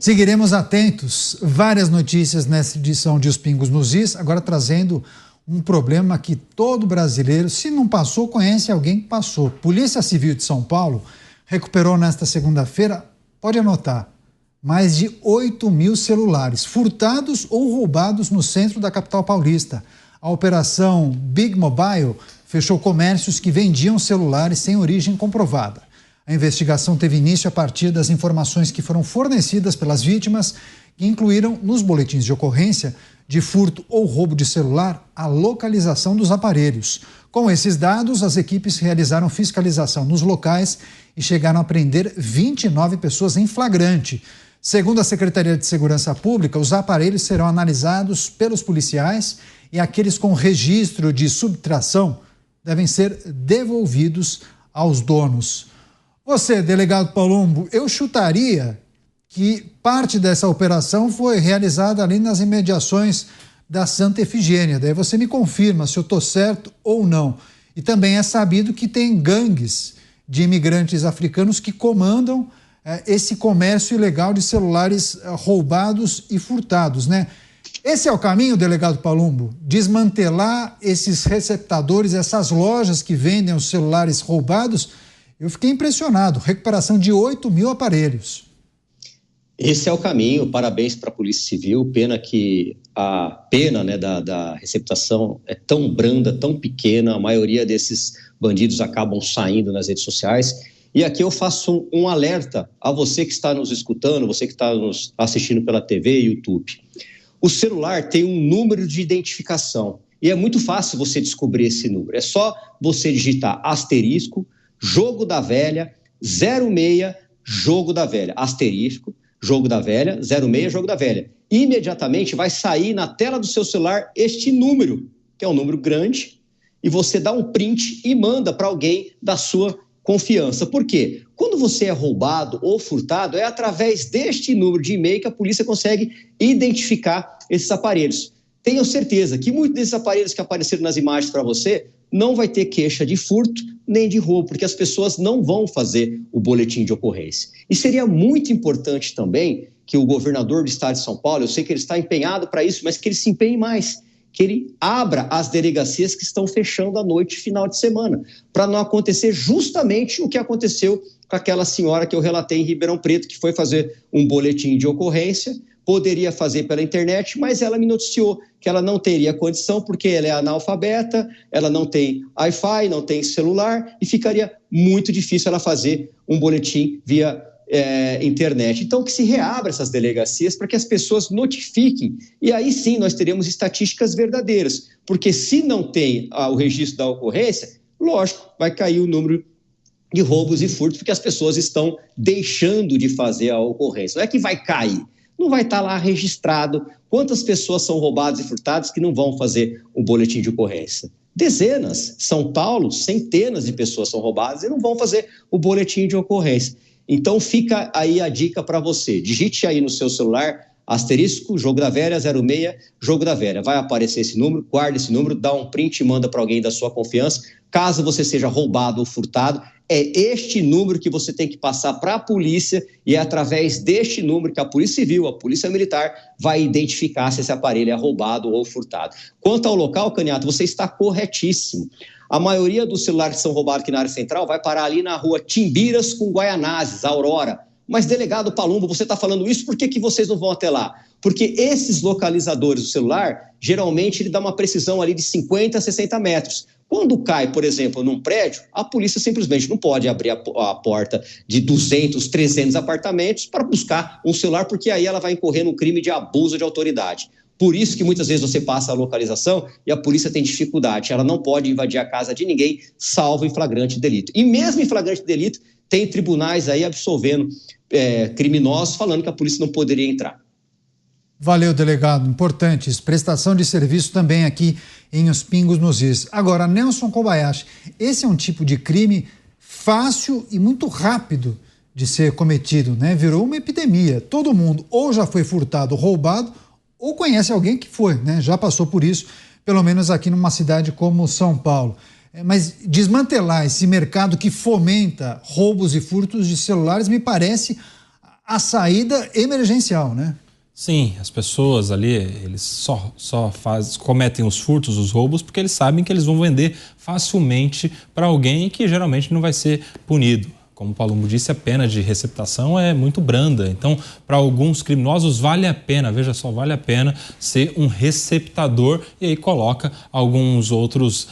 Seguiremos atentos. Várias notícias nessa edição de Os Pingos nos Is, agora trazendo um problema que todo brasileiro, se não passou, conhece alguém que passou. Polícia Civil de São Paulo recuperou nesta segunda-feira, pode anotar, mais de 8.000 celulares furtados ou roubados no centro da capital paulista. A operação Big Mobile fechou comércios que vendiam celulares sem origem comprovada. A investigação teve início a partir das informações que foram fornecidas pelas vítimas, que incluíram nos boletins de ocorrência de furto ou roubo de celular a localização dos aparelhos. Com esses dados, as equipes realizaram fiscalização nos locais e chegaram a prender 29 pessoas em flagrante. Segundo a Secretaria de Segurança Pública, os aparelhos serão analisados pelos policiais e aqueles com registro de subtração devem ser devolvidos aos donos. Você, delegado Palumbo, eu chutaria que parte dessa operação foi realizada ali nas imediações da Santa Efigênia. Daí você me confirma se eu estou certo ou não. E também é sabido que tem gangues de imigrantes africanos que comandam esse comércio ilegal de celulares roubados e furtados, né? Esse é o caminho, delegado Palumbo? Desmantelar esses receptadores, essas lojas que vendem os celulares roubados? Eu fiquei impressionado. Recuperação de 8.000 aparelhos. Esse é o caminho. Parabéns para a Polícia Civil. Pena que a pena, né, da receptação é tão branda, tão pequena. A maioria desses bandidos acabam saindo nas redes sociais. E aqui eu faço um alerta a você que está nos escutando, você que está nos assistindo pela TV e YouTube. O celular tem um número de identificação e é muito fácil você descobrir esse número. É só você digitar asterisco, jogo da velha, 06, jogo da velha, asterisco, jogo da velha, 06, jogo da velha. Imediatamente vai sair na tela do seu celular este número, que é um número grande, e você dá um print e manda para alguém da sua confiança. Por quê? Quando você é roubado ou furtado, é através deste número de e-mail que a polícia consegue identificar esses aparelhos. Tenho certeza que muitos desses aparelhos que apareceram nas imagens para você não vai ter queixa de furto nem de roubo, porque as pessoas não vão fazer o boletim de ocorrência. E seria muito importante também que o governador do estado de São Paulo, eu sei que ele está empenhado para isso, mas que ele se empenhe mais, que ele abra as delegacias que estão fechando à noite, final de semana, para não acontecer justamente o que aconteceu com aquela senhora que eu relatei em Ribeirão Preto, que foi fazer um boletim de ocorrência, poderia fazer pela internet, mas ela me noticiou que ela não teria condição, porque ela é analfabeta, ela não tem Wi-Fi, não tem celular, e ficaria muito difícil ela fazer um boletim via internet. Então, que se reabra essas delegacias para que as pessoas notifiquem, e aí sim nós teremos estatísticas verdadeiras, porque se não tem o registro da ocorrência, lógico, vai cair o número de roubos e furtos, porque as pessoas estão deixando de fazer a ocorrência. Não é que vai cair, não vai estar lá registrado quantas pessoas são roubadas e furtadas que não vão fazer o boletim de ocorrência. Dezenas, São Paulo, centenas de pessoas são roubadas e não vão fazer o boletim de ocorrência. Então fica aí a dica para você, digite aí no seu celular, asterisco, jogo da velha, 06, jogo da velha. Vai aparecer esse número, guarda esse número, dá um print e manda para alguém da sua confiança. Caso você seja roubado ou furtado, é este número que você tem que passar para a polícia e é através deste número que a Polícia Civil, a Polícia Militar vai identificar se esse aparelho é roubado ou furtado. Quanto ao local, Caniato, você está corretíssimo. A maioria dos celulares que são roubados aqui na área central vai parar ali na rua Timbiras com Guaianazes, Aurora. Mas, delegado Palumbo, você está falando isso, por que vocês não vão até lá? Porque esses localizadores do celular, geralmente ele dá uma precisão ali de 50 a 60 metros. Quando cai, por exemplo, num prédio, a polícia simplesmente não pode abrir a porta de 200, 300 apartamentos para buscar um celular, porque aí ela vai incorrer no crime de abuso de autoridade. Por isso que muitas vezes você passa a localização e a polícia tem dificuldade. Ela não pode invadir a casa de ninguém, salvo em flagrante delito. E mesmo em flagrante delito, tem tribunais aí absolvendo criminosos, falando que a polícia não poderia entrar. Valeu, delegado. Importante. Prestação de serviço também aqui em Os Pingos nos Is. Agora, Nelson Kobayashi, esse é um tipo de crime fácil e muito rápido de ser cometido, né? Virou uma epidemia. Todo mundo ou já foi furtado, roubado, ou conhece alguém que foi, né? Já passou por isso, pelo menos aqui numa cidade como São Paulo. Mas desmantelar esse mercado que fomenta roubos e furtos de celulares me parece a saída emergencial, né? Sim, as pessoas ali, eles cometem os furtos, os roubos, porque eles sabem que eles vão vender facilmente para alguém que geralmente não vai ser punido. Como o Palumbo disse, a pena de receptação é muito branda. Então, para alguns criminosos, vale a pena, veja só, vale a pena ser um receptador, e aí coloca alguns outros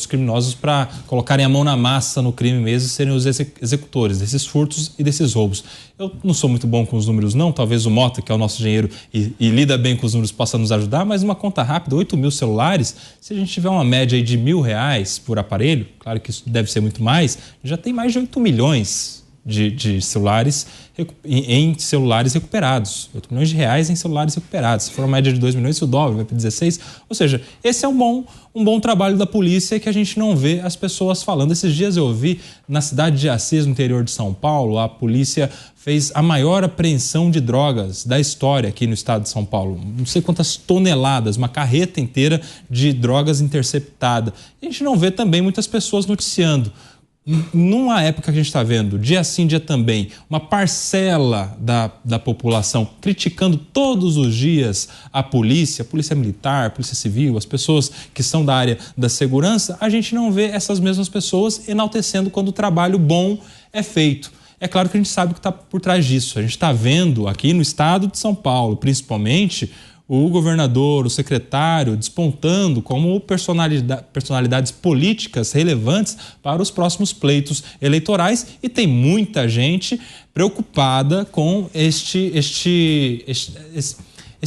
criminosos para colocarem a mão na massa no crime mesmo e serem os executores desses furtos e desses roubos. Eu não sou muito bom com os números não, talvez o Mota, que é o nosso engenheiro e lida bem com os números, possa nos ajudar, mas uma conta rápida, 8 mil celulares, se a gente tiver uma média aí de R$1.000 por aparelho, claro que isso deve ser muito mais, já tem mais de 8 milhões de celulares em celulares recuperados, 8 milhões de reais em celulares recuperados. Se for uma média de 2 milhões, se o dólar vai para 16. Ou seja, esse é um bom trabalho da polícia que a gente não vê as pessoas falando. Esses dias eu ouvi na cidade de Assis, no interior de São Paulo, a polícia fez a maior apreensão de drogas da história aqui no estado de São Paulo. Não sei quantas toneladas, uma carreta inteira de drogas interceptada. A gente não vê também muitas pessoas noticiando. Numa época que a gente está vendo, dia sim, dia também, uma parcela da população criticando todos os dias a polícia militar, a polícia civil, as pessoas que são da área da segurança, a gente não vê essas mesmas pessoas enaltecendo quando o trabalho bom é feito. É claro que a gente sabe o que está por trás disso. A gente está vendo aqui no estado de São Paulo, principalmente, o governador, o secretário, despontando como personalidades políticas relevantes para os próximos pleitos eleitorais, e tem muita gente preocupada com esse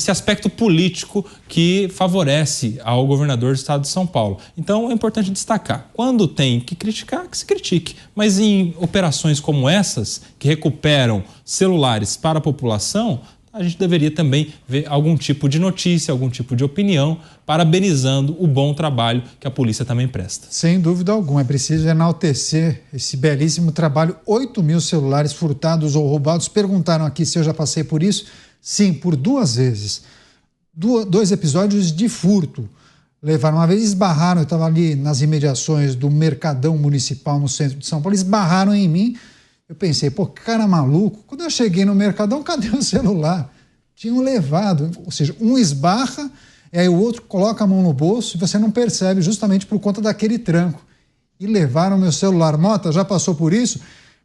aspecto político que favorece ao governador do estado de São Paulo. Então é importante destacar, quando tem que criticar, que se critique, mas em operações como essas, que recuperam celulares para a população, a gente deveria também ver algum tipo de notícia, algum tipo de opinião, parabenizando o bom trabalho que a polícia também presta. Sem dúvida alguma, é preciso enaltecer esse belíssimo trabalho. 8 mil celulares furtados ou roubados. Perguntaram aqui se eu já passei por isso. Sim, por 2 vezes. 2 episódios de furto. Levaram uma vez, esbarraram, eu estava ali nas imediações do Mercadão Municipal no centro de São Paulo, esbarraram em mim. Eu pensei, pô, que cara maluco. Quando eu cheguei no Mercadão, cadê o celular? Tinham levado, ou seja, um esbarra, e aí o outro coloca a mão no bolso e você não percebe, justamente por conta daquele tranco. E levaram meu celular. Mota, já passou por isso?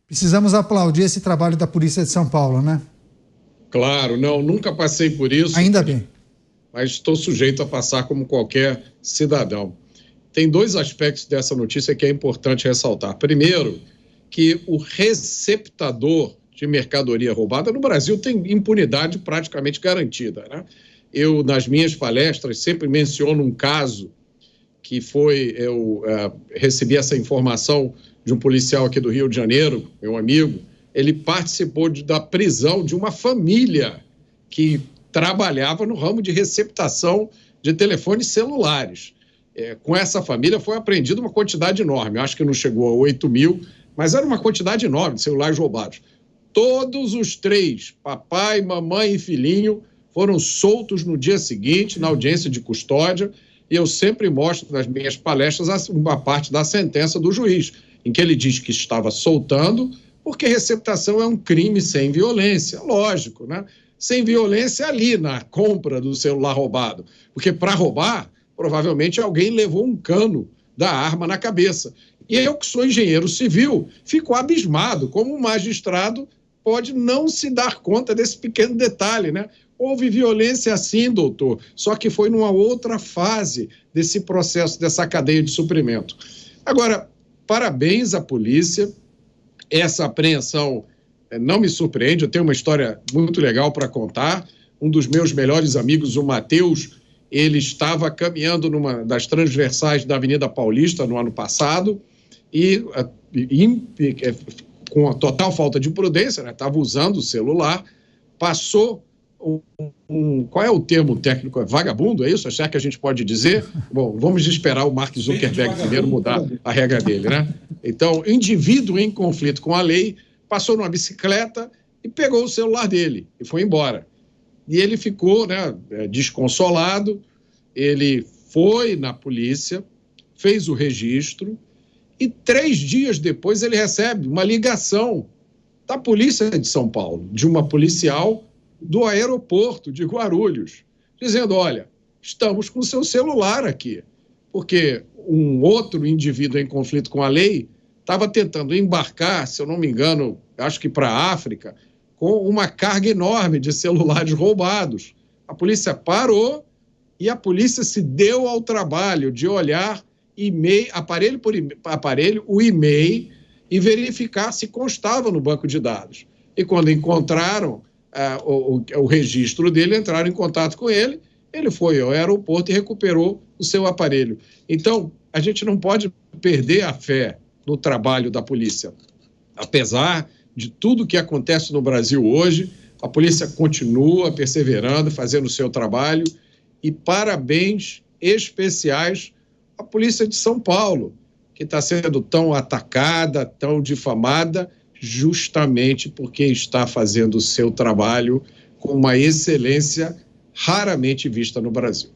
Precisamos aplaudir esse trabalho da Polícia de São Paulo, né? Claro, não, nunca passei por isso. Ainda bem. Mas estou sujeito a passar como qualquer cidadão. Tem 2 aspectos dessa notícia que é importante ressaltar. Primeiro, que o receptador de mercadoria roubada no Brasil tem impunidade praticamente garantida, né? Eu, nas minhas palestras, sempre menciono um caso que eu recebi essa informação de um policial aqui do Rio de Janeiro, meu amigo. Ele participou da prisão de uma família que trabalhava no ramo de receptação de telefones celulares. Com essa família foi apreendida uma quantidade enorme, acho que não chegou a 8 mil, mas era uma quantidade enorme de celulares roubados. Todos os 3, papai, mamãe e filhinho, foram soltos no dia seguinte, na audiência de custódia, e eu sempre mostro nas minhas palestras uma parte da sentença do juiz, em que ele diz que estava soltando, porque receptação é um crime sem violência, lógico, né? Sem violência ali na compra do celular roubado, porque para roubar, provavelmente alguém levou um cano da arma na cabeça. E eu, que sou engenheiro civil, fico abismado como um magistrado pode não se dar conta desse pequeno detalhe, né? Houve violência sim, doutor, só que foi numa outra fase desse processo, dessa cadeia de suprimento. Agora, parabéns à polícia, essa apreensão não me surpreende, eu tenho uma história muito legal para contar. Um dos meus melhores amigos, o Matheus, ele estava caminhando numa das transversais da Avenida Paulista no ano passado, e com a total falta de prudência, né, estava usando o celular, passou qual é o termo técnico? É vagabundo, é isso? Achar que a gente pode dizer? Bom, vamos esperar o Mark Zuckerberg primeiro mudar a regra dele, né? Então, indivíduo em conflito com a lei, passou numa bicicleta e pegou o celular dele e foi embora. E ele ficou, né, desconsolado, ele foi na polícia, fez o registro, e 3 dias depois ele recebe uma ligação da Polícia de São Paulo, de uma policial do aeroporto de Guarulhos, dizendo, olha, estamos com o seu celular aqui, porque um outro indivíduo em conflito com a lei estava tentando embarcar, se eu não me engano, acho que para a África, com uma carga enorme de celulares roubados. A polícia parou e a polícia se deu ao trabalho de olhar e-mail, aparelho por aparelho, o e-mail e verificar se constava no banco de dados. E quando encontraram o registro dele, entraram em contato com ele, ele foi ao aeroporto e recuperou o seu aparelho. Então, a gente não pode perder a fé no trabalho da polícia. Apesar de tudo que acontece no Brasil hoje, a polícia continua perseverando, fazendo o seu trabalho, e parabéns especiais à Polícia de São Paulo, que está sendo tão atacada, tão difamada, justamente porque está fazendo o seu trabalho com uma excelência raramente vista no Brasil.